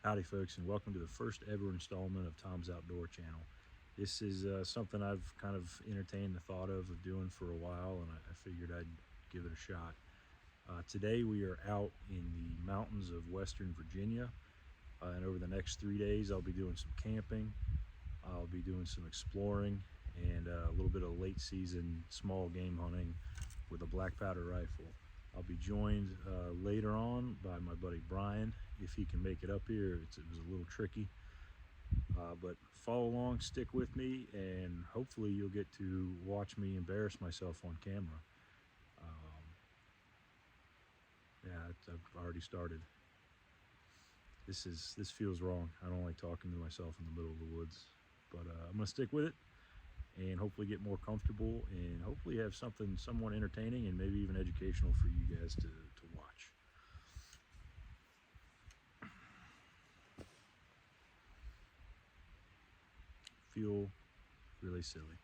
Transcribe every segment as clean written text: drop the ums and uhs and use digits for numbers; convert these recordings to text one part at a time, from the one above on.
Howdy folks, and welcome to the first ever installment of Tom's Outdoor Channel. This is something I've kind of entertained the thought of doing for a while, and I figured I'd give it a shot. Today we are out in the mountains of Western Virginia, and over the next 3 days I'll be doing some camping, I'll be doing some exploring, and a little bit of late season small game hunting with a black powder rifle. I'll be joined later on by my buddy Brian, if he can make it up here. It was a little tricky, but follow along, stick with me, and hopefully you'll get to watch me embarrass myself on camera. Yeah, I've already started. This feels wrong. I don't like talking to myself in the middle of the woods, but I'm gonna stick with it and hopefully get more comfortable and hopefully have something somewhat entertaining and maybe even educational for you guys to watch. Feel really silly.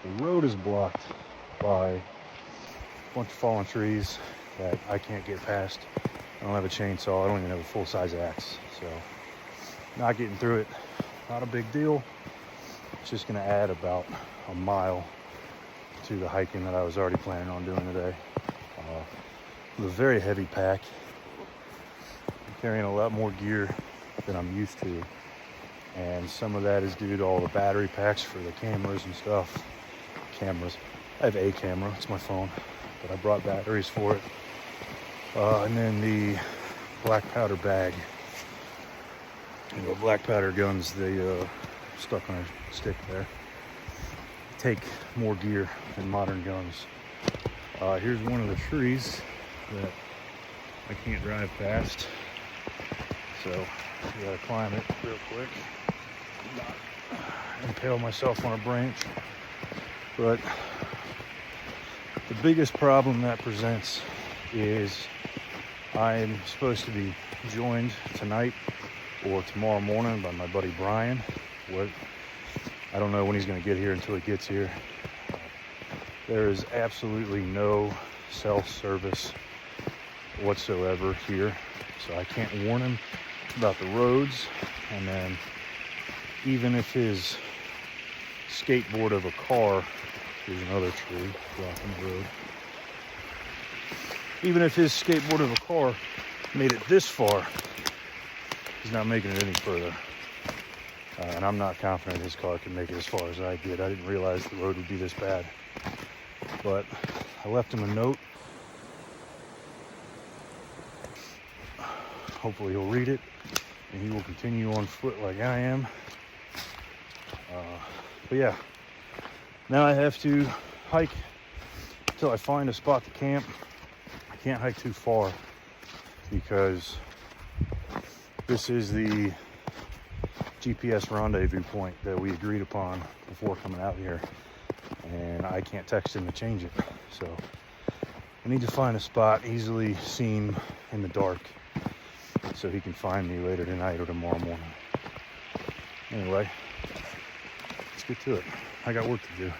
The road is blocked by a bunch of fallen trees that I can't get past. I don't have a chainsaw, I don't even have a full-size axe, so not getting through it, not a big deal. It's just gonna add about a mile to the hiking that I was already planning on doing today. With a very heavy pack, I'm carrying a lot more gear than I'm used to, and some of that is due to all the battery packs for the cameras and stuff. I have a camera, it's my phone, but I brought batteries for it. And then the black powder bag. You know, black powder guns, they stuck on a stick there. Take more gear than modern guns. Here's one of the trees that I can't drive past, so I gotta climb it real quick. Not impale myself on a branch. But the biggest problem that presents is I'm supposed to be joined tonight or tomorrow morning by my buddy Brian. I don't know when he's going to get here until he gets here. There is absolutely no self-service whatsoever here, so I can't warn him about the roads. And then even if his skateboard of a car, there's another tree blocking the road. Even if his skateboard of a car made it this far, he's not making it any further. And I'm not confident his car can make it as far as I did. I didn't realize the road would be this bad. But I left him a note. Hopefully he'll read it and he will continue on foot like I am. But yeah, now I have to hike until I find a spot to camp. I can't hike too far because this is the GPS rendezvous point that we agreed upon before coming out here, and I can't text him to change it. So I need to find a spot easily seen in the dark so he can find me later tonight or tomorrow morning. Anyway, let's get to it. I got work to do.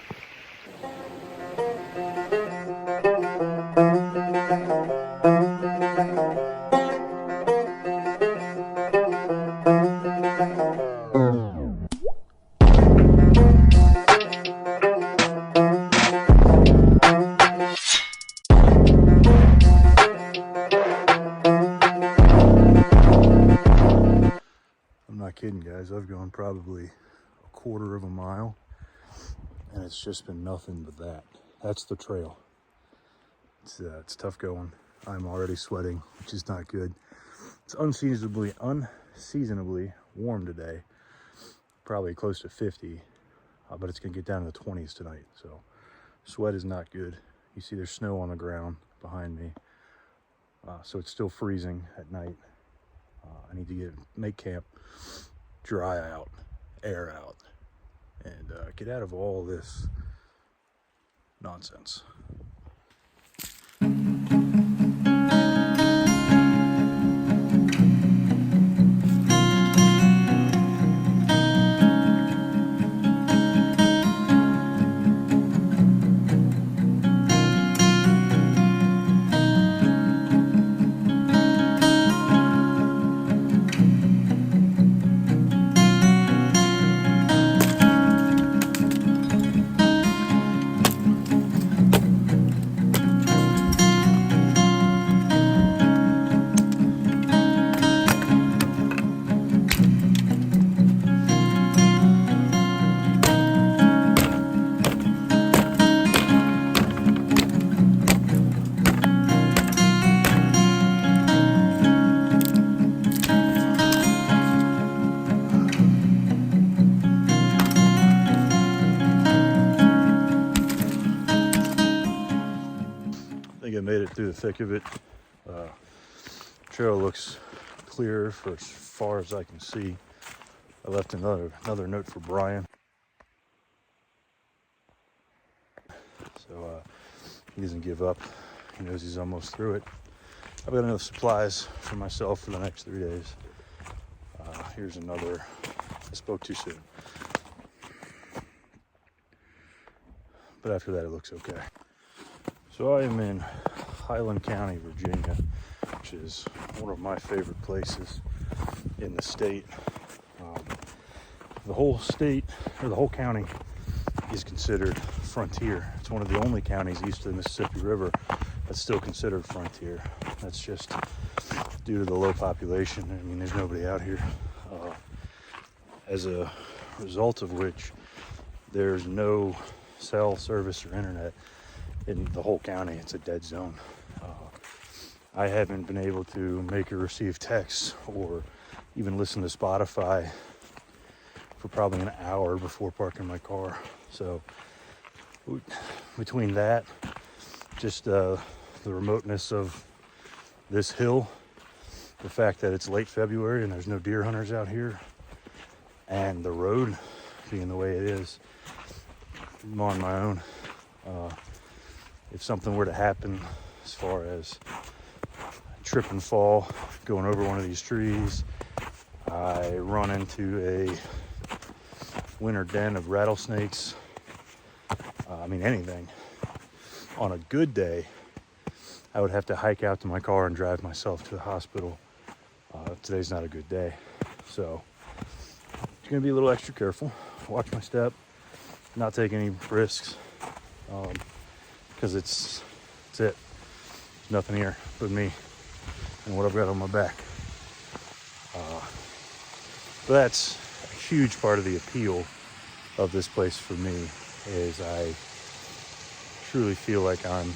kidding, guys. I've gone probably a quarter of a mile, and it's just been nothing but that. That's the trail. It's tough going. I'm already sweating, which is not good. It's unseasonably warm today, probably close to 50, but it's gonna get down to the 20s tonight. So sweat is not good. You see there's snow on the ground behind me, so it's still freezing at night. I need to make camp, dry out, air out, and get out of all this nonsense. I think I made it through the thick of it. Trail looks clear for as far as I can see. I left another note for Brian. So he doesn't give up. He knows he's almost through it. I've got enough supplies for myself for the next 3 days. Here's another. I spoke too soon. But after that, it looks okay. So I am in Highland County, Virginia, which is one of my favorite places in the state. The whole state, or the whole county, is considered frontier. It's one of the only counties east of the Mississippi River that's still considered frontier. That's just due to the low population. I mean, there's nobody out here. As a result of which, there's no cell service or internet in the whole county. It's a dead zone. I haven't been able to make or receive texts or even listen to Spotify for probably an hour before parking my car. So between that, just the remoteness of this hill, the fact that it's late February and there's no deer hunters out here, and the road being the way it is, I'm on my own. If something were to happen as far as trip and fall, going over one of these trees, I run into a winter den of rattlesnakes, anything. On a good day, I would have to hike out to my car and drive myself to the hospital. Today's not a good day. So, I'm gonna be a little extra careful, watch my step, not take any risks, because it's it. There's nothing here but me and what I've got on my back. But that's a huge part of the appeal of this place for me, is I truly feel like I'm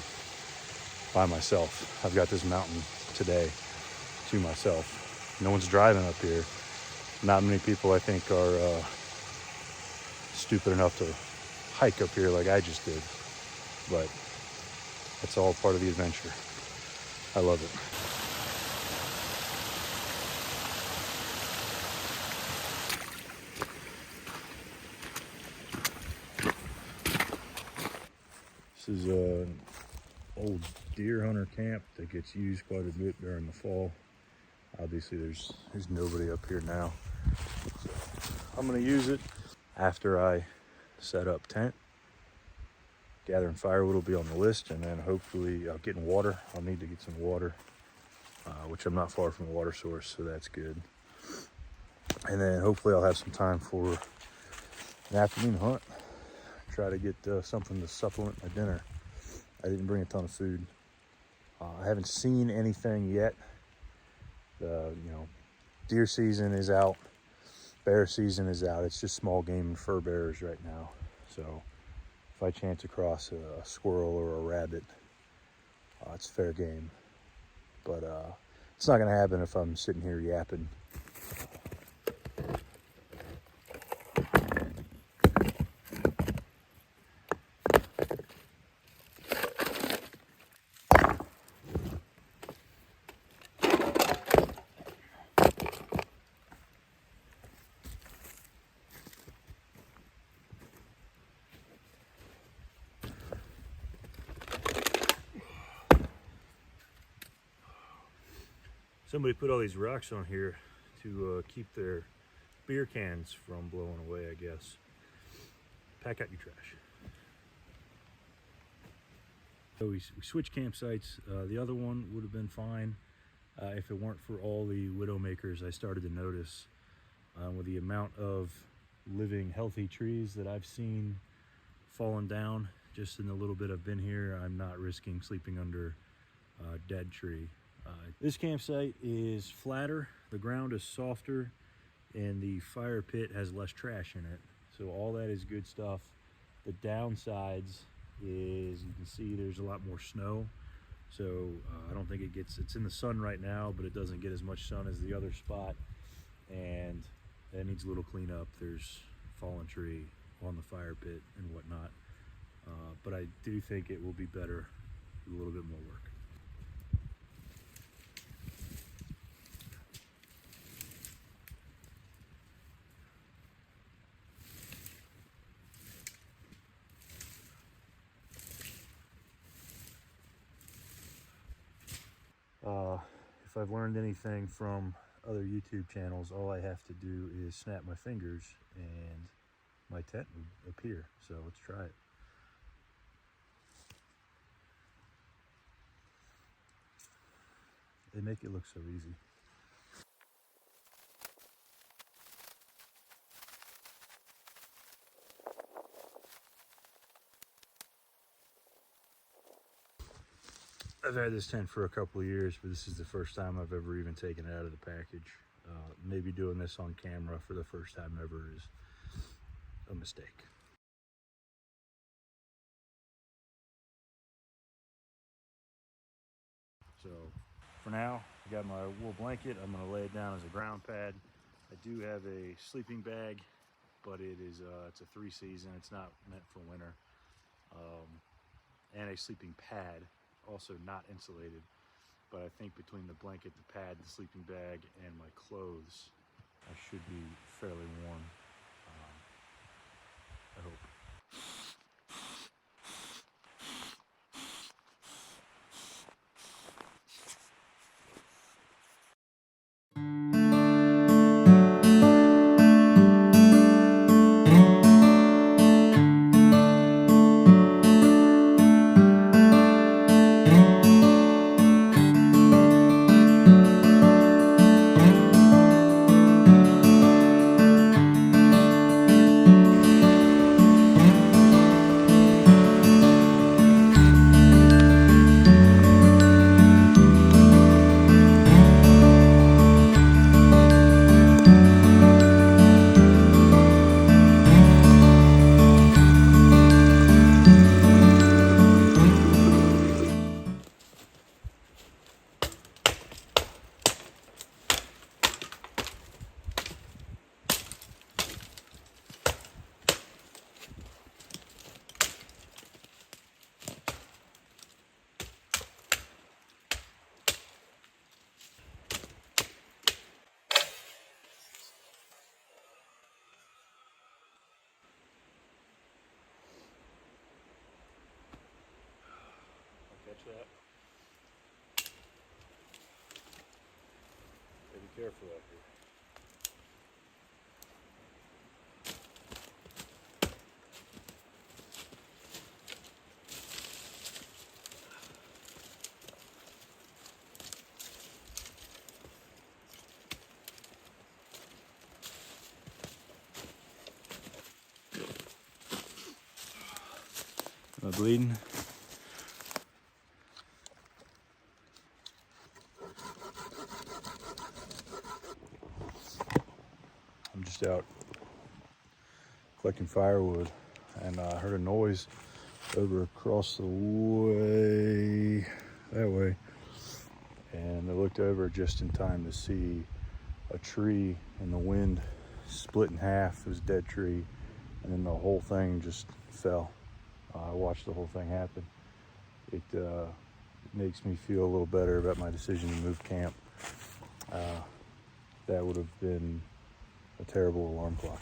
by myself. I've got this mountain today to myself. No one's driving up here. Not many people, I think, are stupid enough to hike up here like I just did. But it's all part of the adventure. I love it. This is an old deer hunter camp that gets used quite a bit during the fall. Obviously there's nobody up here now. So I'm gonna use it after I set up tent. Gathering firewood will be on the list, and then hopefully getting water. I'll need to get some water, which I'm not far from a water source, so that's good. And then hopefully I'll have some time for an afternoon hunt. Try to get something to supplement my dinner. I didn't bring a ton of food. I haven't seen anything yet. Deer season is out bear season is out. It's just small game and fur bearers right now. So if I chance across a squirrel or a rabbit, it's fair game. But it's not gonna happen if I'm sitting here yapping. Somebody put all these rocks on here to keep their beer cans from blowing away, I guess. Pack out your trash. So we switched campsites. The other one would have been fine if it weren't for all the widowmakers I started to notice. With the amount of living healthy trees that I've seen falling down just in the little bit I've been here, I'm not risking sleeping under a dead tree. This campsite is flatter, the ground is softer, and the fire pit has less trash in it. So all that is good stuff. The downsides is, you can see there's a lot more snow. So I don't think it's in the sun right now, but it doesn't get as much sun as the other spot. And it needs a little cleanup. There's fallen tree on the fire pit and whatnot. But I do think it will be better with a little bit more work. If I've learned anything from other YouTube channels, all I have to do is snap my fingers and my tent would appear. So let's try it. They make it look so easy. I've had this tent for a couple of years, but this is the first time I've ever even taken it out of the package. Maybe doing this on camera for the first time ever is a mistake. So for now, I got my wool blanket. I'm gonna lay it down as a ground pad. I do have a sleeping bag, but it's a 3-season. It's not meant for winter. And a sleeping pad, also not insulated. But I think between the blanket, the pad, the sleeping bag, and my clothes, I should be fairly warm. I hope. Catch that. Gotta be careful out here. Am I bleeding? just out collecting firewood, and I heard a noise over across the way, that way. And I looked over just in time to see a tree in the wind split in half. It was a dead tree, and then the whole thing just fell. I watched the whole thing happen. It makes me feel a little better about my decision to move camp. That would have been a terrible alarm clock.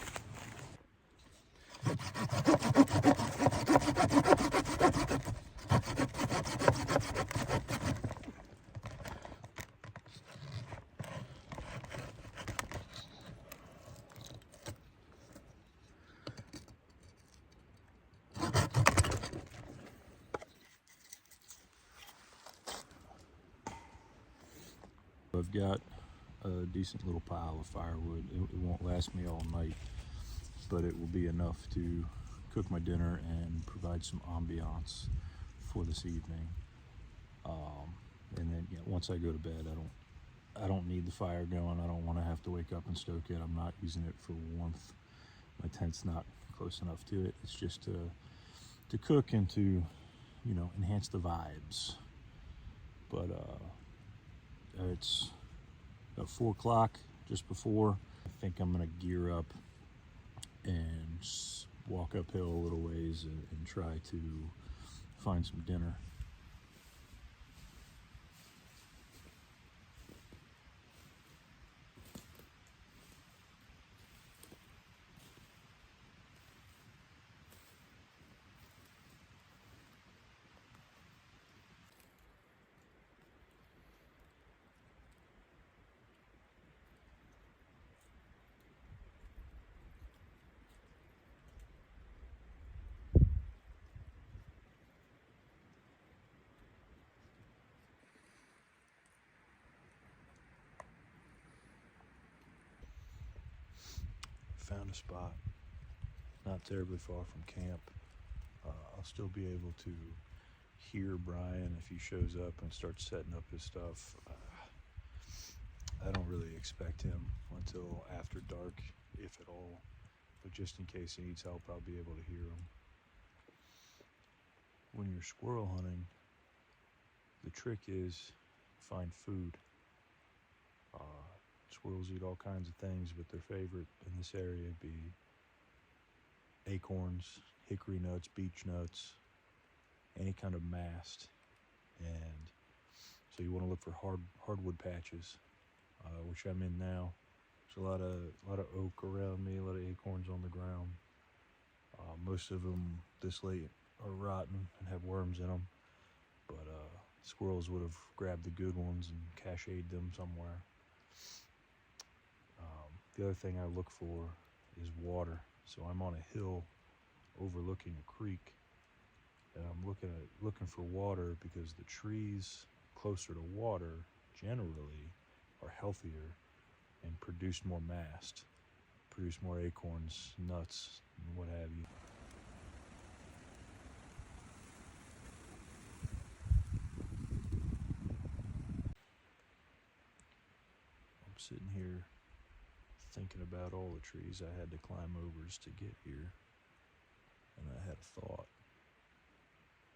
I've got a decent little pile of firewood. It won't last me all night, but it will be enough to cook my dinner and provide some ambiance for this evening. And then once I go to bed, I don't need the fire going. I don't want to have to wake up and stoke it. I'm not using it for warmth. My tent's not close enough to it. It's just to cook and to, enhance the vibes. But it's about 4 o'clock, just before. I think I'm gonna gear up and walk uphill a little ways and try to find some dinner. Found a spot not terribly far from camp. I'll still be able to hear Brian if he shows up and starts setting up his stuff. I don't really expect him until after dark, if at all, but just in case he needs help, I'll be able to hear him. When you're squirrel hunting, the trick is find food. Squirrels eat all kinds of things, but their favorite in this area would be acorns, hickory nuts, beech nuts, any kind of mast. And so you want to look for hardwood patches, which I'm in now. There's a lot of oak around me, a lot of acorns on the ground. Most of them this late are rotten and have worms in them, but squirrels would have grabbed the good ones and cached them somewhere. The other thing I look for is water. So I'm on a hill overlooking a creek, and I'm looking for water because the trees closer to water generally are healthier and produce more mast, produce more acorns, nuts, and what have you. I'm sitting here thinking about all the trees I had to climb over just to get here, and I had a thought.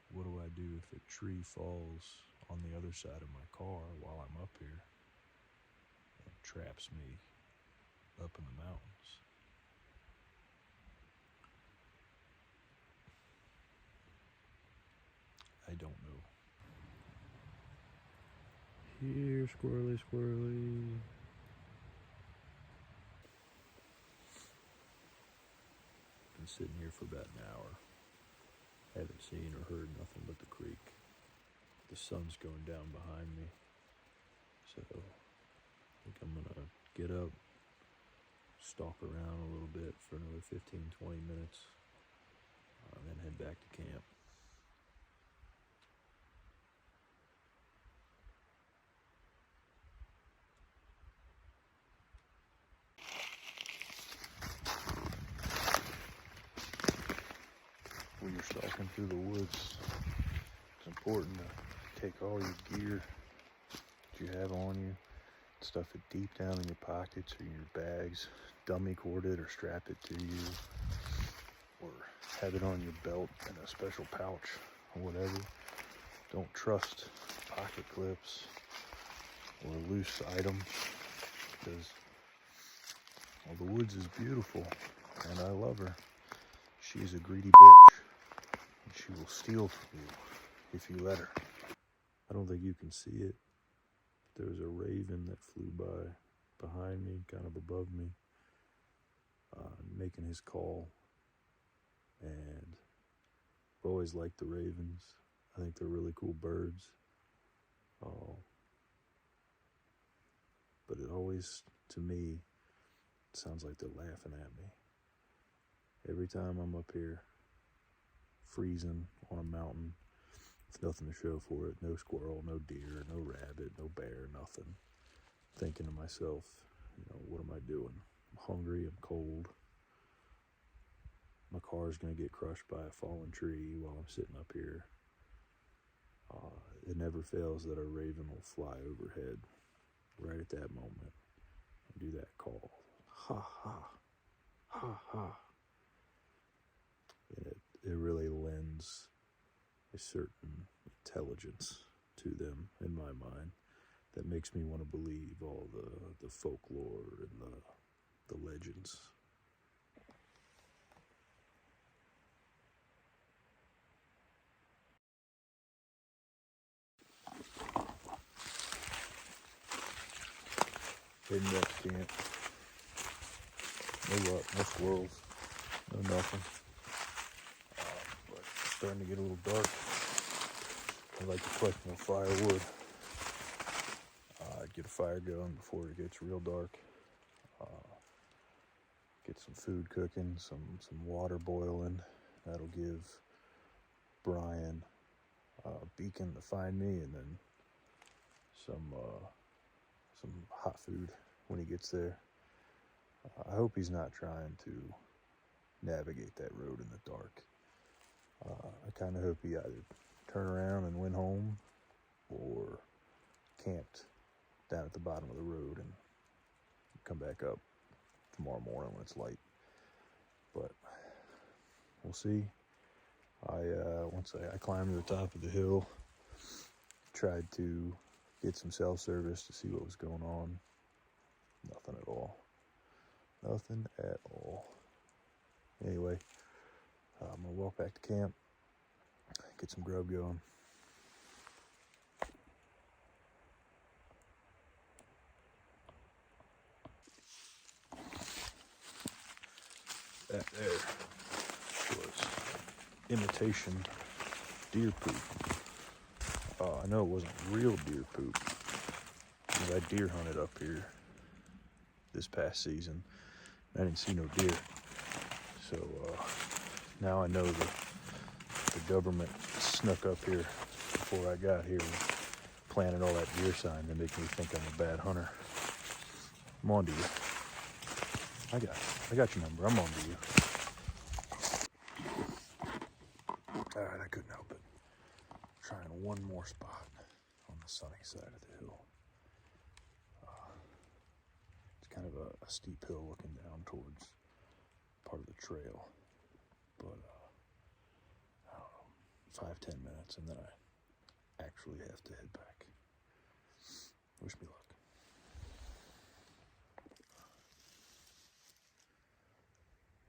What do I do if a tree falls on the other side of my car while I'm up here and traps me up in the mountains? I don't know. Here, squirrely, squirrely. Been sitting here for about an hour. Haven't seen or heard nothing but the creek. The sun's going down behind me, so I think I'm gonna get up, stalk around a little bit for another 15-20 minutes, then head back to camp. When you're stalking through the woods, it's important to take all your gear that you have on you. stuff it deep down in your pockets or your bags, dummy cord it or strap it to you, or have it on your belt in a special pouch or whatever. Don't trust pocket clips or loose items, because well, the woods is beautiful and I love her. She's a greedy bitch and she will steal from you if you let her. I don't think you can see it. There was a raven that flew by behind me, kind of above me, making his call. And I've always liked the ravens. I think they're really cool birds. But it always, to me, sounds like they're laughing at me. Every time I'm up here, freezing on a mountain, with nothing to show for it, no squirrel, no deer, no rabbit, no bear, nothing. Thinking to myself, what am I doing? I'm hungry, I'm cold. My car's gonna get crushed by a fallen tree while I'm sitting up here. It never fails that a raven will fly overhead right at that moment and do that call. Ha ha, ha ha. And it really lends a certain intelligence to them in my mind that makes me want to believe all the folklore and the legends. Heading back to camp. No luck, no squirrels, no nothing. But it's starting to get a little dark. I'd like to collect more firewood. Get a fire going before it gets real dark. Get some food cooking, some water boiling. That'll give Brian a beacon to find me, and then some hot food when he gets there. I hope he's not trying to navigate that road in the dark. I kind of hope he either turned around and went home or camped down at the bottom of the road and come back up tomorrow morning when it's light. But we'll see. Once I climbed to the top of the hill, tried to get some cell service to see what was going on. Nothing at all. Nothing at all. Anyway, I'm gonna walk back to camp, get some grub going. That there was imitation deer poop. I know it wasn't real deer poop, because I deer hunted up here this past season. I didn't see no deer. So now I know that the government snuck up here before I got here and planted all that deer sign to make me think I'm a bad hunter. I'm on to you. I got your number. I'm on to you. Alright, I couldn't help it. Trying one more spot on the sunny side of the hill. It's kind of a steep hill looking down towards part of the trail. But, I don't know, 5-10 minutes and then I actually have to head back. Wish me luck.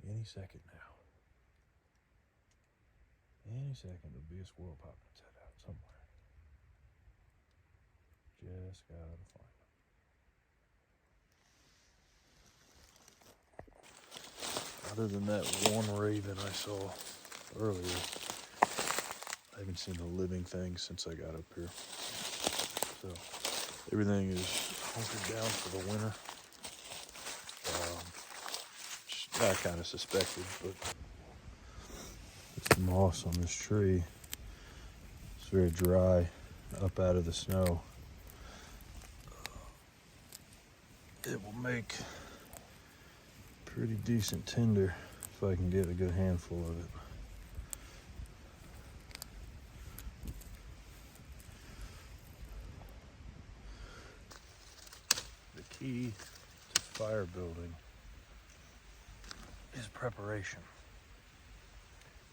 Any second now. Any second there'll be a squirrel popping its head out somewhere. Just gotta find them. Other than that one raven I saw earlier, I haven't seen a living thing since I got up here. So everything is hunkered down for the winter. I kind of suspected, but it's moss on this tree. It's very dry up out of the snow. It will make pretty decent tinder if I can get a good handful of it. key to fire building is preparation.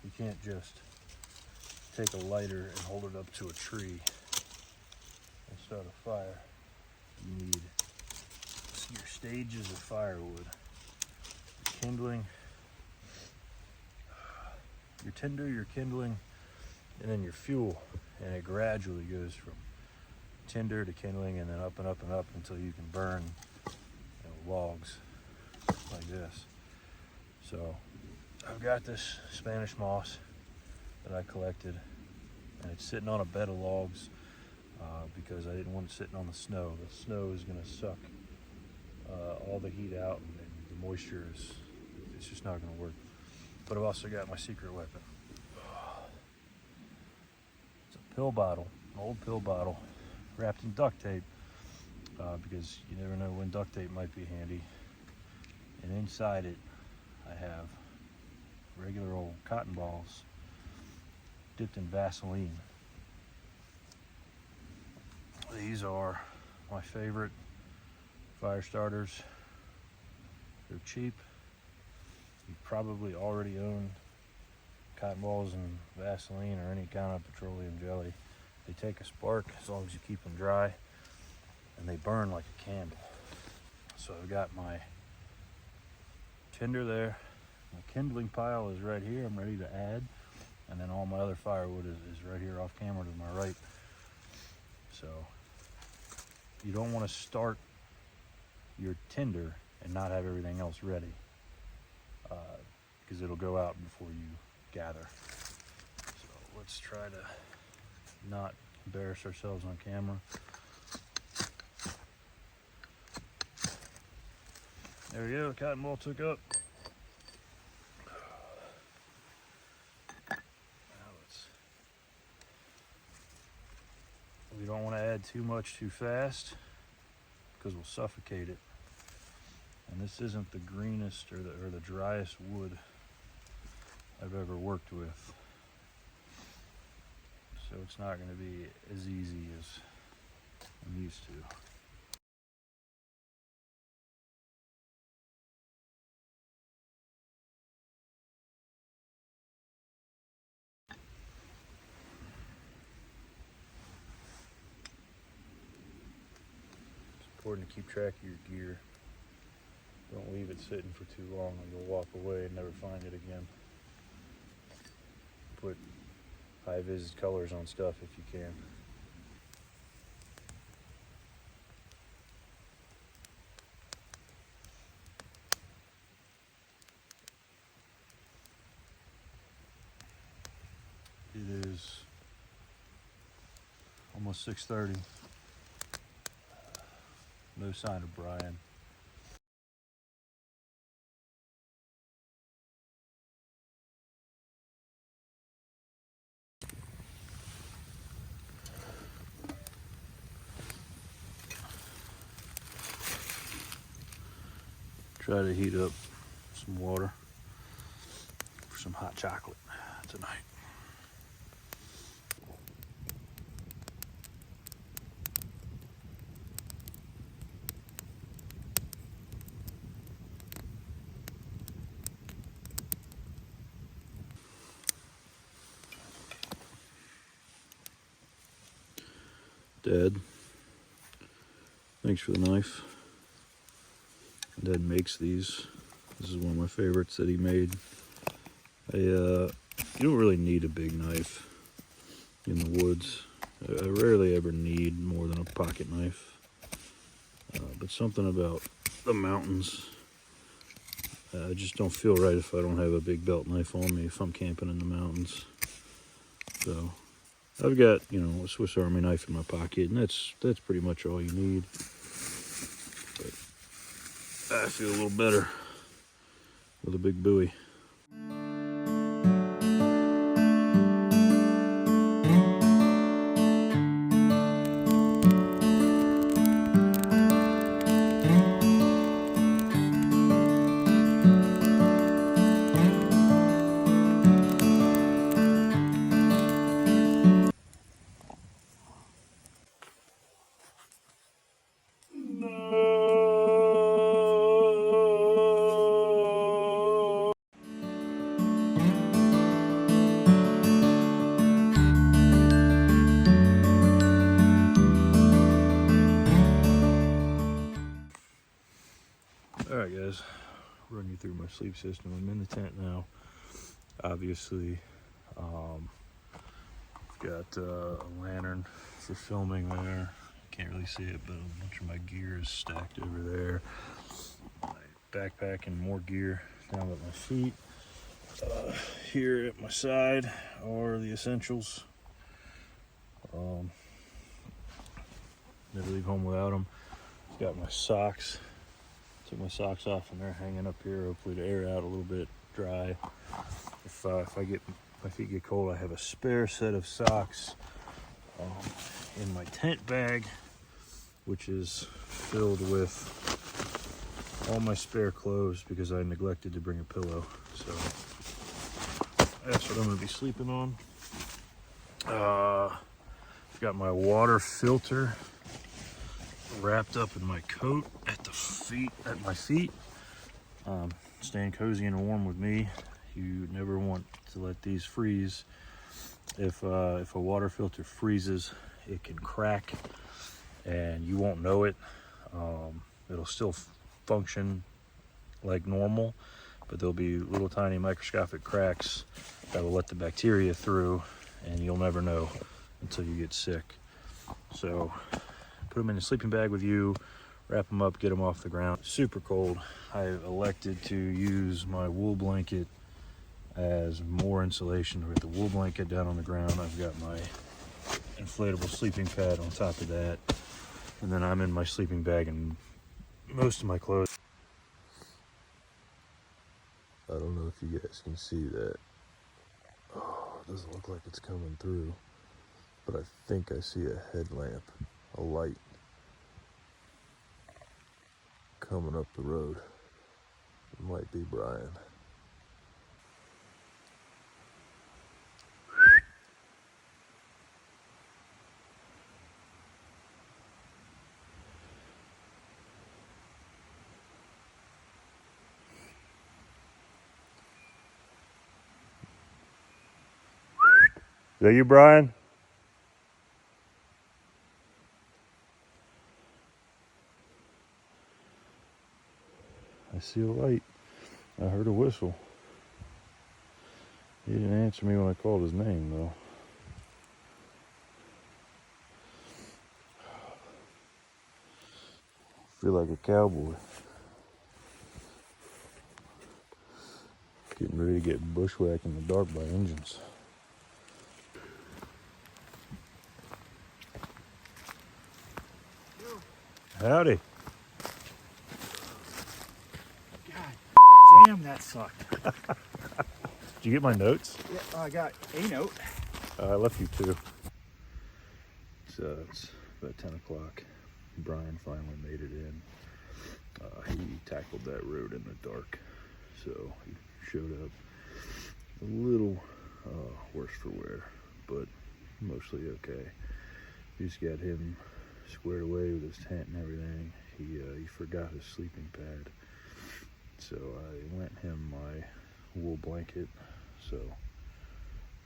You can't just take a lighter and hold it up to a tree and start a fire. You need your stages of firewood, your kindling, your tinder, your kindling, and then your fuel. And it gradually goes from tinder to kindling and then up and up and up until you can burn logs like this. So I've got this Spanish moss that I collected, and it's sitting on a bed of logs because I didn't want it sitting on the snow. The snow is going to suck all the heat out, and the moisture it's just not going to work. But I've also got my secret weapon. It's a pill bottle, an old pill bottle wrapped in duct tape because you never know when duct tape might be handy. And inside it I have regular old cotton balls dipped in Vaseline. These are my favorite fire starters. They're cheap. You probably already own cotton balls and Vaseline or any kind of petroleum jelly. They take a spark as long as you keep them dry, and they burn like a candle. So I've got my tinder there. My kindling pile is right here. I'm ready to add. And then all my other firewood is right here off camera to my right. So you don't want to start your tinder and not have everything else ready, because it'll go out before you gather. So let's try to not embarrass ourselves on camera. There we go, the cotton ball took up. We don't want to add too much too fast because we'll suffocate it. And this isn't the greenest or the driest wood I've ever worked with. So it's not going to be as easy as I'm used to. It's important to keep track of your gear. Don't leave it sitting for too long or you'll walk away and never find it again. Put high-vis colors on stuff if you can. It is almost 6:30. No sign of Brian. Try to heat up some water for some hot chocolate tonight. Dad, thanks for the knife. Dad makes these. This is one of my favorites that he made. You don't really need a big knife in the woods. I rarely ever need more than a pocket knife. But something about the mountains, I just don't feel right if I don't have a big belt knife on me if I'm camping in the mountains. So I've got, a Swiss Army knife in my pocket, and that's pretty much all you need. But I feel a little better with a big buoy. No. Alright guys, run you through my sleep system. I'm in the tent now, obviously. Got a lantern for filming there. Can't really see it, but a bunch of my gear is stacked over there. My backpack and more gear down at my feet. Here at my side are the essentials. Never leave home without them. Got my socks. Took my socks off and they're hanging up here, hopefully to air out a little bit, dry. If my feet get cold, I have a spare set of socks in my tent bag, which is filled with all my spare clothes because I neglected to bring a pillow. So that's what I'm gonna be sleeping on. I've got my water filter wrapped up in my coat at my feet. Staying cozy and warm with me. You never want to let these freeze. If a water filter freezes, it can crack and you won't know it. It'll still function like normal, but there'll be little tiny microscopic cracks that will let the bacteria through, and you'll never know until you get sick. So put them in a sleeping bag with you, wrap them up, get them off the ground. Super cold. I elected to use my wool blanket as more insulation. With the wool blanket down on the ground, I've got my inflatable sleeping pad on top of that, and then I'm in my sleeping bag and most of my clothes. I don't know if you guys can see that. Oh, it doesn't look like it's coming through, but I think I see a headlamp, a light coming up the road. It might be Brian. Is that you, Brian? I see a light. I heard a whistle. He didn't answer me when I called his name, though. Feel like a cowboy. Getting ready to get bushwhacked in the dark by engines. Howdy. God damn, that sucked. Did you get my notes? Yeah, I got a note. I left you two. So it's about 10 o'clock. Brian finally made it in. He tackled that road in the dark. So he showed up a little worse for wear, but mostly okay. He's got him squared away with his tent and everything. He forgot his sleeping pad. So I lent him my wool blanket. So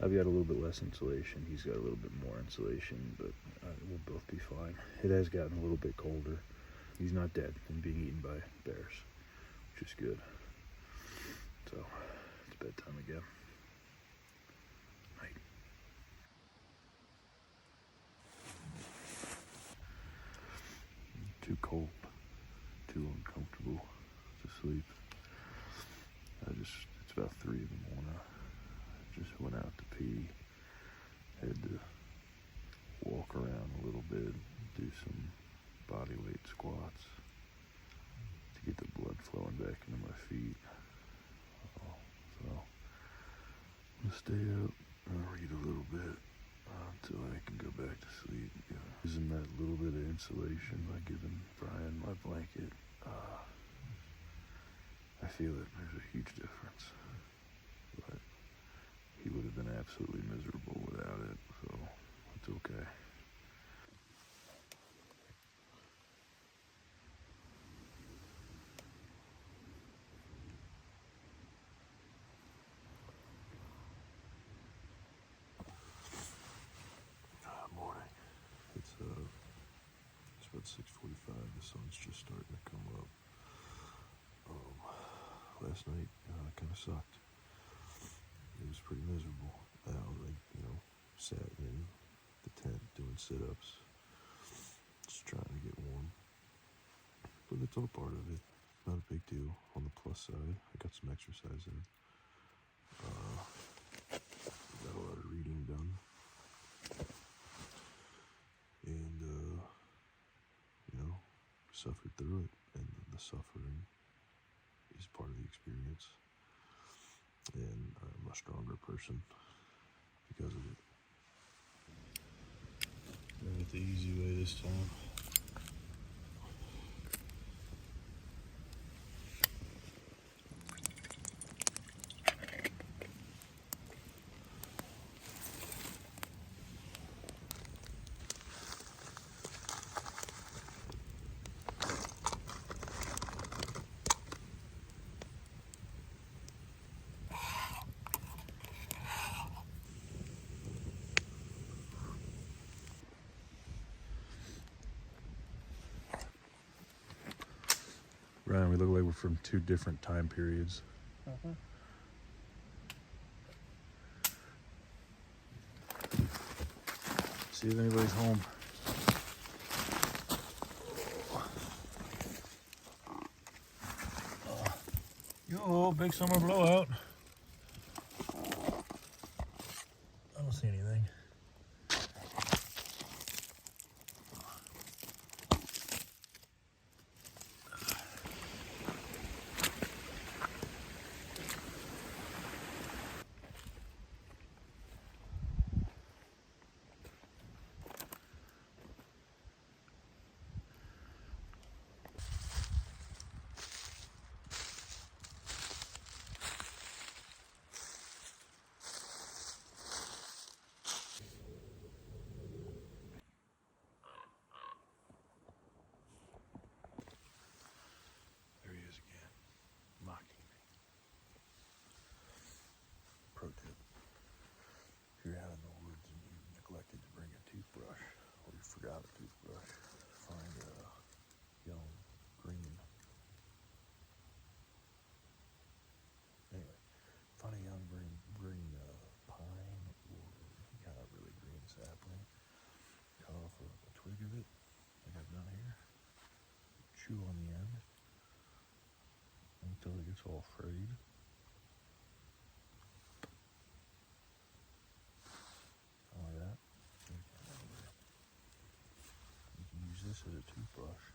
I've got a little bit less insulation. He's got a little bit more insulation, but we'll both be fine. It has gotten a little bit colder. He's not dead and being eaten by bears, which is good. So it's bedtime again. Night. Too cold, too uncomfortable to sleep. It's about 3 in the morning. I just went out to pee. Had to walk around a little bit, do some body weight squats to get the blood flowing back into my feet. So I'm gonna stay up and read a little bit until I can go back to sleep. Using that little bit of insulation by giving Brian my blanket, I feel that there's a huge difference. But he would have been absolutely miserable without it, so it's okay. Morning. It's about 6:45. The sun's just starting to come up. last night kind of sucked. It was pretty miserable. I sat in the tent doing sit-ups, just trying to get warm. But it's all part of it. Not a big deal. On the plus side, I got some exercise in. Got a lot of reading done. And, suffered through it. And the suffering is part of the experience. And I'm a stronger person because of it. Doing it the easy way this time. Ryan, we look like we're from two different time periods. See if anybody's home. Yo, big summer blowout. I don't see anything. There he is again, mocking me. Pro tip: if you're out in the woods and you neglected to bring a toothbrush, or you forgot a toothbrush, find a young green. Anyway, find a young green pine or got a really green sapling. Cut off a twig of it, like I've done here. Chew on the end until it gets all frayed. Like that. You can use this as a toothbrush.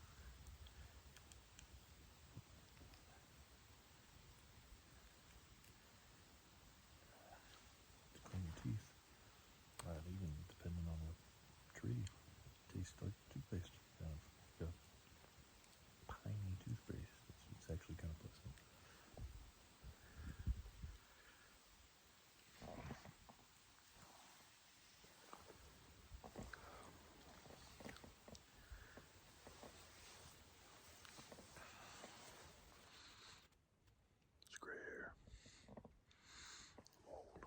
To clean your teeth. Even depending on the tree, it tastes like toothpaste. Kind of like a piney toothpaste. It's actually kind of pleasant. It's gray hair. I'm old.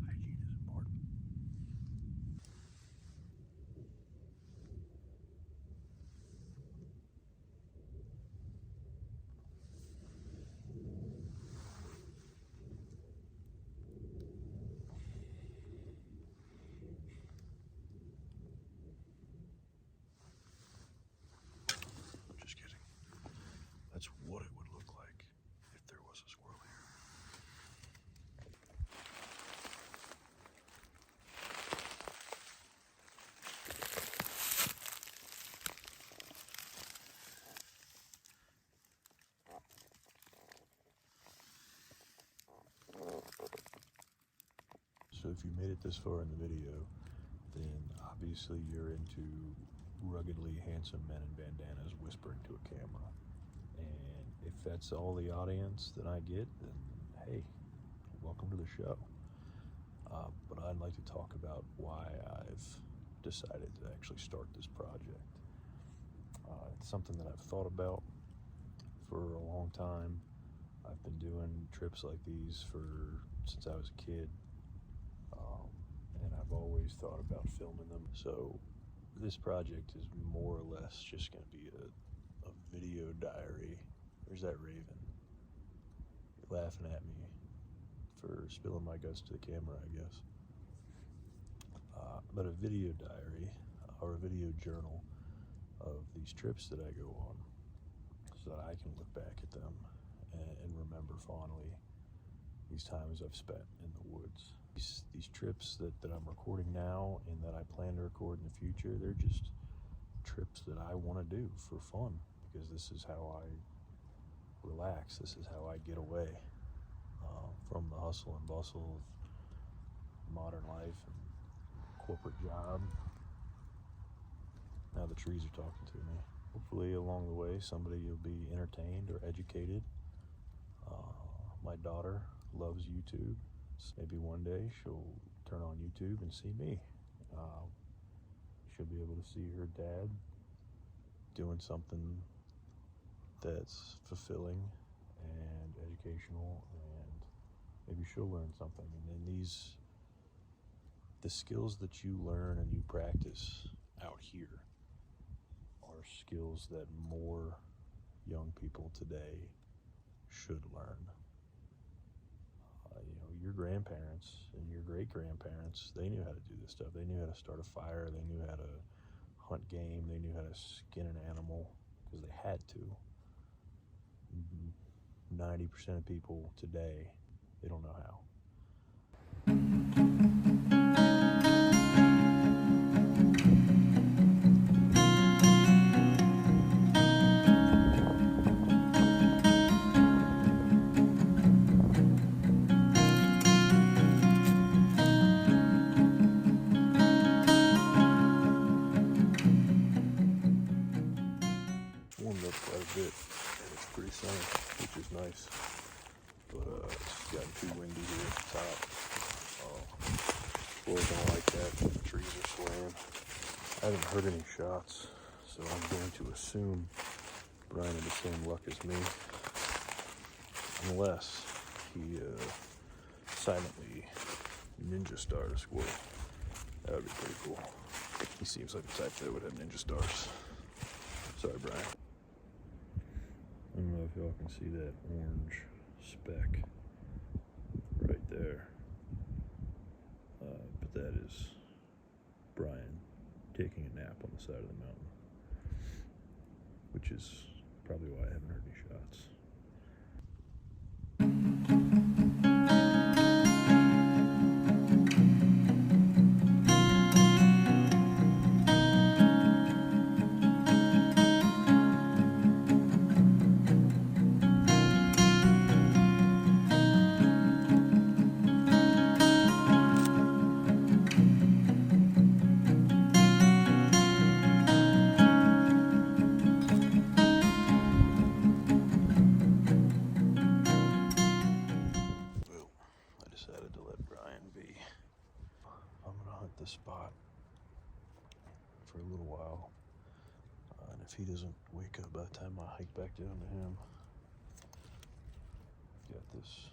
Hygiene is important. Just kidding. That's what it would look like if there was a squirrel here. So if you made it this far in the video, then obviously you're into ruggedly handsome men in bandanas whispering to a camera. And if that's all the audience that I get, then hey, welcome to the show. But I'd like to talk about why I've decided to actually start this project. It's something that I've thought about for a long time. I've been doing trips like these since I was a kid, and I've always thought about filming them. So this project is more or less just going to be a video diary. There's that raven. You're laughing at me for spilling my guts to the camera, I guess. But a video diary or a video journal of these trips that I go on, so that I can look back at them and remember fondly these times I've spent in the woods. These trips that I'm recording now and that I plan to record in the future, they're just trips that I want to do for fun, because this is how I relax. This is how I get away from the hustle and bustle of modern life and corporate job. Now the trees are talking to me. Hopefully along the way somebody will be entertained or educated. My daughter loves YouTube. So maybe one day she'll turn on YouTube and see me. She'll be able to see her dad doing something that's fulfilling and educational, and maybe she'll learn something. And then the skills that you learn and you practice out here are skills that more young people today should learn. Your grandparents and your great-grandparents, they knew how to do this stuff. They knew how to start a fire. They knew how to hunt game. They knew how to skin an animal because they had to. 90% of people today, they don't know how. Warmed up quite a bit, and it's pretty sunny, which is nice. But it's gotten too windy here at the top. Squirrels don't like that. The trees are swaying. I haven't heard any shots, so I'm going to assume Brian had the same luck as me, unless he silently ninja starred a squirrel. That would be pretty cool. He seems like the type that would have ninja stars. Sorry, Brian. I don't know if y'all can see that orange speck right there, but that is Brian taking a nap on the side of the mountain, which is probably why I haven't heard any shots. Decided to let Brian be. I'm gonna hunt this spot for a little while, and if he doesn't wake up by the time I hike back down to him, I've got this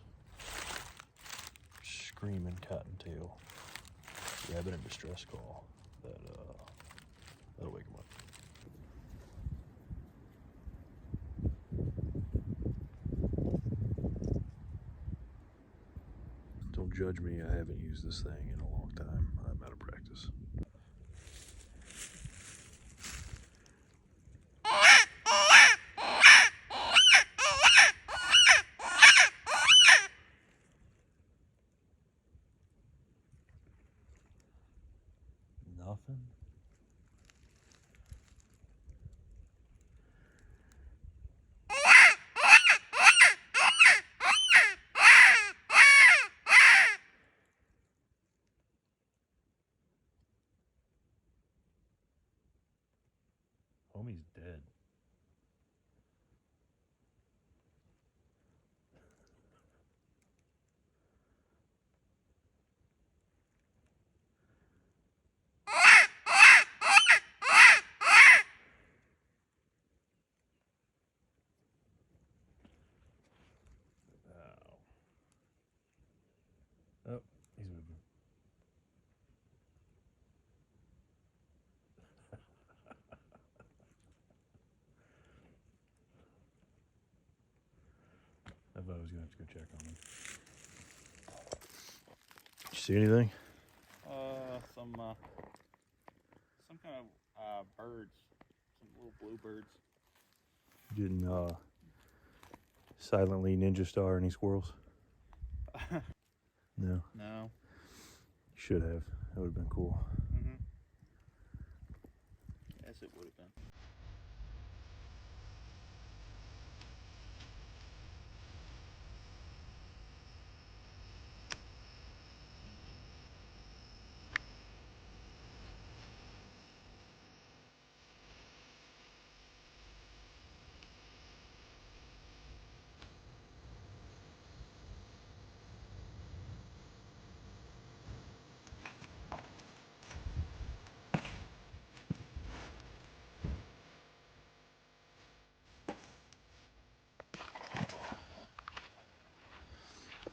screaming cottontail rabbit in distress call that'll wake him up. Don't judge me, I haven't used this thing in a long time. I'm out of practice. Nothing? Homie's dead. I was gonna have to go check on them. Did you see anything? Some kind of birds, some little blue birds. You didn't silently ninja star any squirrels? No. No. You should have. That would have been cool. Mm-hmm. Yes, it would have been.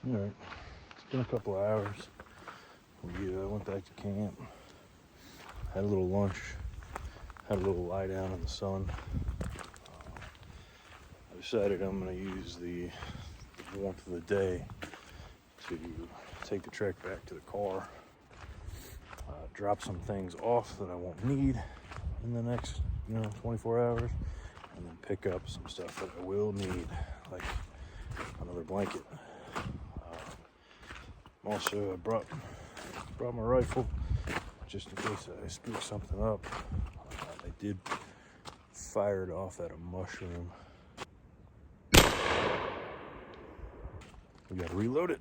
All right. It's been a couple of hours. We went back to camp. Had a little lunch. Had a little lie down in the sun. I decided I'm going to use the warmth of the day to take the trek back to the car. Drop some things off that I won't need in the next 24 hours, and then pick up some stuff that I will need, like another blanket. Also, I brought my rifle just in case I spook something up. I did fire it off at a mushroom. We gotta reload it.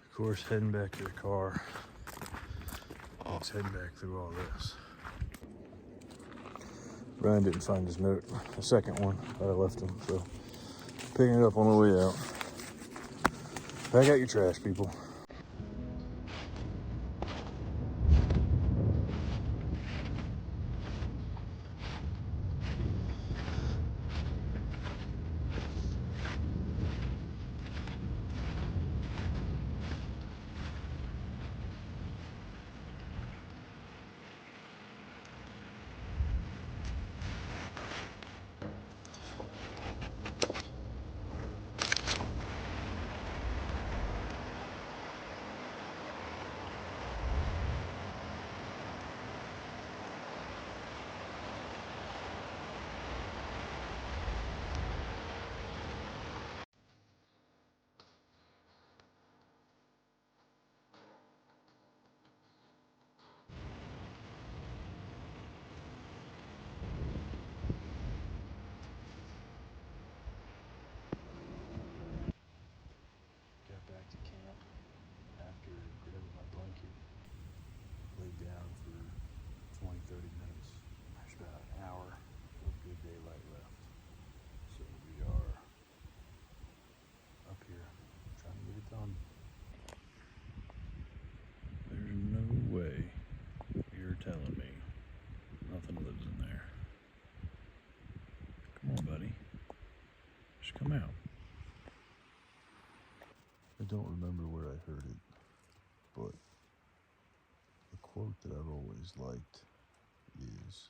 Of course, heading back to the car. Let's head back through all this. Brian didn't find his note, the second one that I left him, so picking it up on the way out. Pack out your trash, people. Got back to camp after grabbing my blanket. Laid down for 20-30 minutes. There's about an hour of good daylight left. So we are up here trying to get it done. There's no way you're telling me nothing lives in there. Come on, buddy. Just come out. I don't remember where I heard it, but the quote that I've always liked is,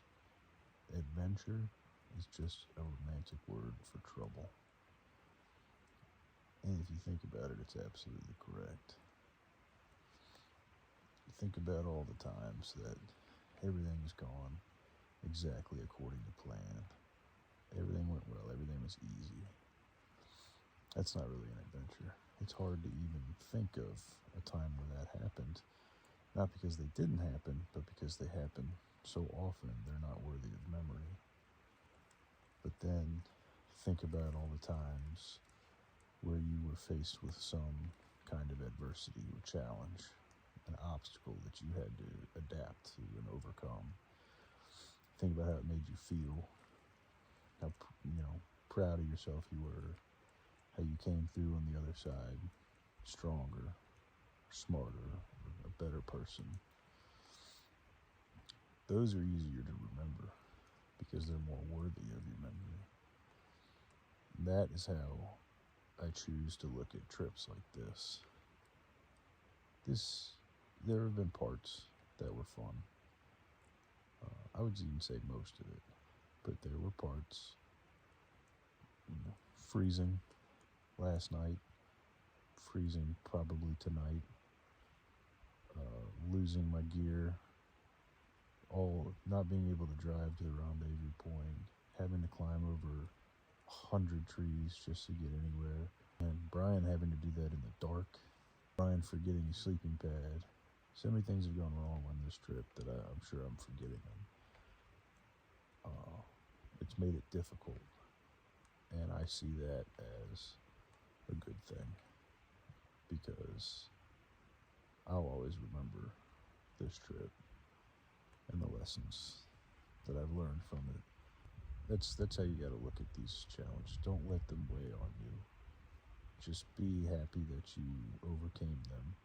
adventure is just a romantic word for trouble. And if you think about it, it's absolutely correct. You think about all the times that everything's gone exactly according to plan. Everything went well, everything was easy. That's not really an adventure. It's hard to even think of a time where that happened. Not because they didn't happen, but because they happen so often they're not worthy of memory. But then think about all the times where you were faced with some kind of adversity or challenge, an obstacle that you had to adapt to and overcome. Think about how it made you feel, how proud of yourself you were, how you came through on the other side stronger, smarter, a better person. Those are easier to remember because they're more worthy of your memory. That is how I choose to look at trips like this. There have been parts that were fun. I would even say most of it, but there were parts, freezing last night, freezing probably tonight, losing my gear, all not being able to drive to the rendezvous point, having to climb over 100 trees just to get anywhere, and Brian having to do that in the dark, Brian forgetting his sleeping pad. So many things have gone wrong on this trip that I'm sure I'm forgetting them. It's made it difficult, and I see that as a good thing because I'll always remember this trip and the lessons that I've learned from it. That's how you got to look at these challenges. Don't let them weigh on you. Just be happy that you overcame them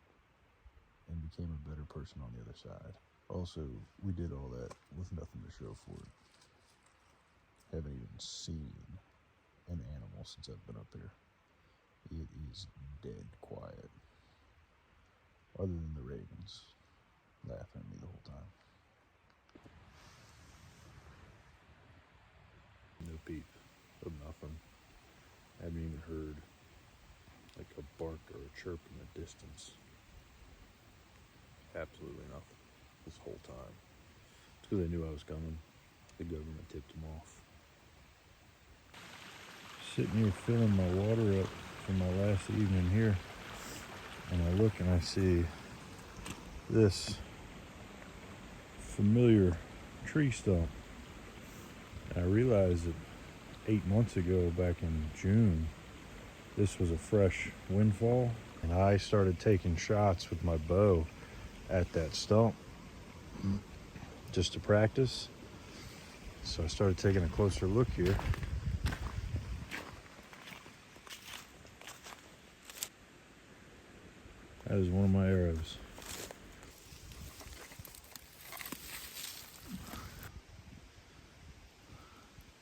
and became a better person on the other side. Also, we did all that with nothing to show for it. Haven't even seen an animal since I've been up here. It is dead quiet. Other than the ravens laughing at me the whole time. No peep of nothing. I haven't even heard like a bark or a chirp in the distance. Absolutely nothing this whole time. It's because they knew I was coming. The government tipped them off. Sitting here filling my water up from my last evening here, and I look and I see this familiar tree stump. And I realized that 8 months ago, back in June, this was a fresh windfall, and I started taking shots with my bow at that stump just to practice. So I started taking a closer look here. That is one of my arrows.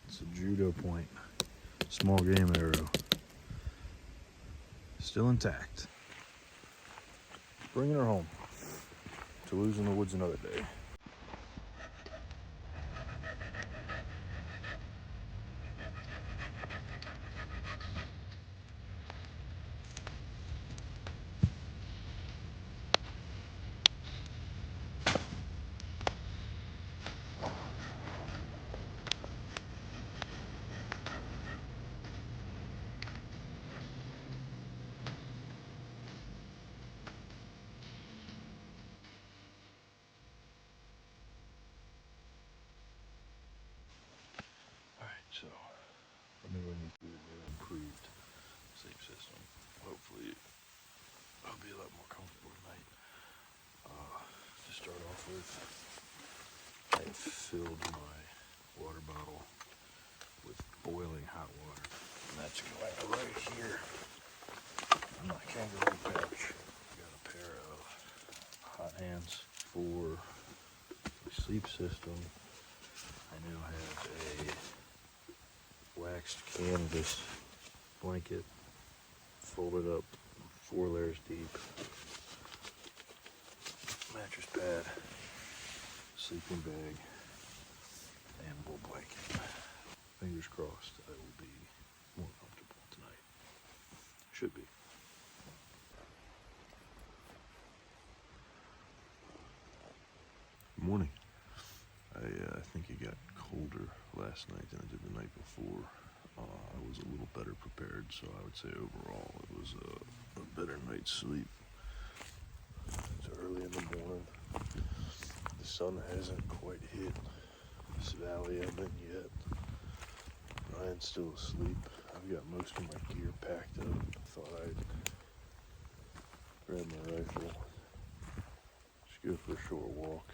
It's a judo point, small game arrow. Still intact. Bringing her home. To lose in the woods another day. So, let me run you through the new improved sleep system. Hopefully, I'll be a lot more comfortable tonight. To start off with, I have filled my water bottle with boiling hot water. And that's right here in my kangaroo pouch. Got a pair of hot hands for the sleep system. I now have a waxed canvas blanket folded up 4 layers deep, mattress pad, sleeping bag, and wool blanket. Fingers crossed I will be more comfortable tonight. Should be. Morning. I think it got colder last night than it did the night before. I was a little better prepared, so I would say overall it was a better night's sleep. It's early in the morning. The sun hasn't quite hit this valley I'm in yet. Ryan's still asleep. I've got most of my gear packed up. I thought I'd grab my rifle, just go for a short walk.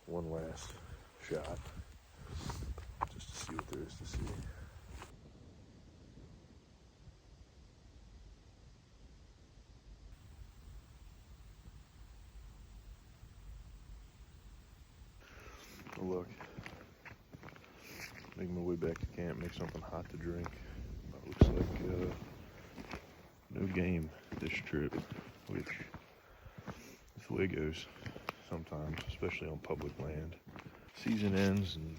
One last shot, just to see what there is to see. Oh, look. Making my way back to camp, make something hot to drink. Looks like no game this trip, which is the way it goes sometimes, especially on public land. Season ends in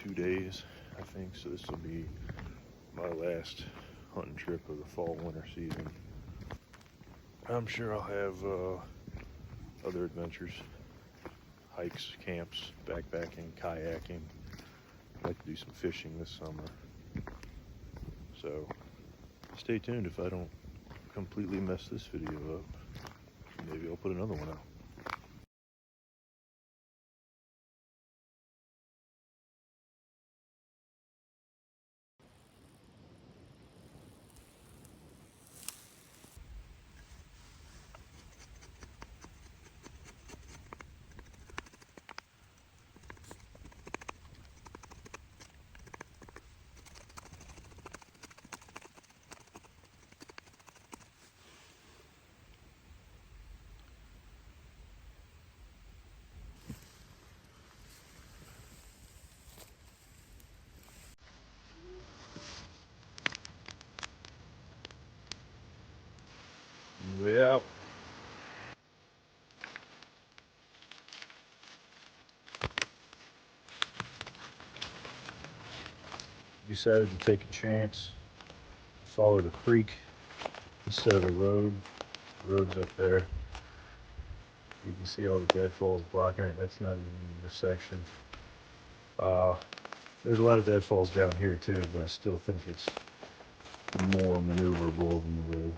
2 days, I think, so this will be my last hunting trip of the fall-winter season. I'm sure I'll have other adventures, hikes, camps, backpacking, kayaking. I'd like to do some fishing this summer. So stay tuned. If I don't completely mess this video up, maybe I'll put another one out. Way out. Decided to take a chance, follow the creek instead of the road. The road's up there. You can see all the deadfalls blocking it. That's not even the section. There's a lot of deadfalls down here too, but I still think it's more maneuverable than the road.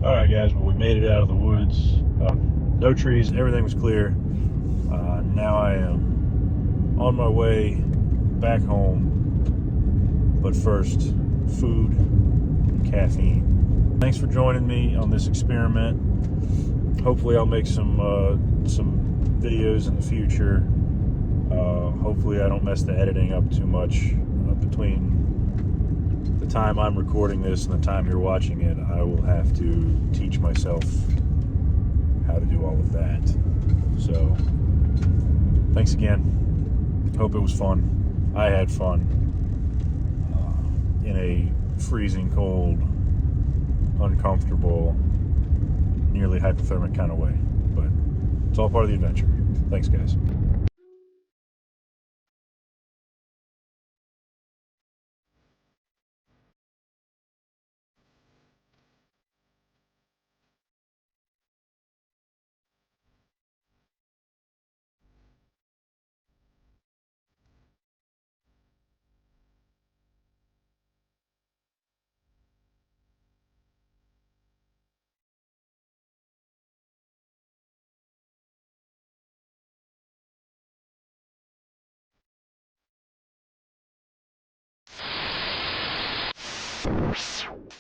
All right, guys, well, we made it out of the woods. No trees, everything was clear. Now I am on my way back home, but first, food and caffeine. Thanks for joining me on this experiment. Hopefully I'll make some videos in the future. Hopefully I don't mess the editing up too much. Between the time I'm recording this and the time you're watching it, I will have to teach myself how to do all of that. So, thanks again. Hope it was fun. I had fun in a freezing cold, uncomfortable, nearly hypothermic kind of way. But it's all part of the adventure. Thanks, guys.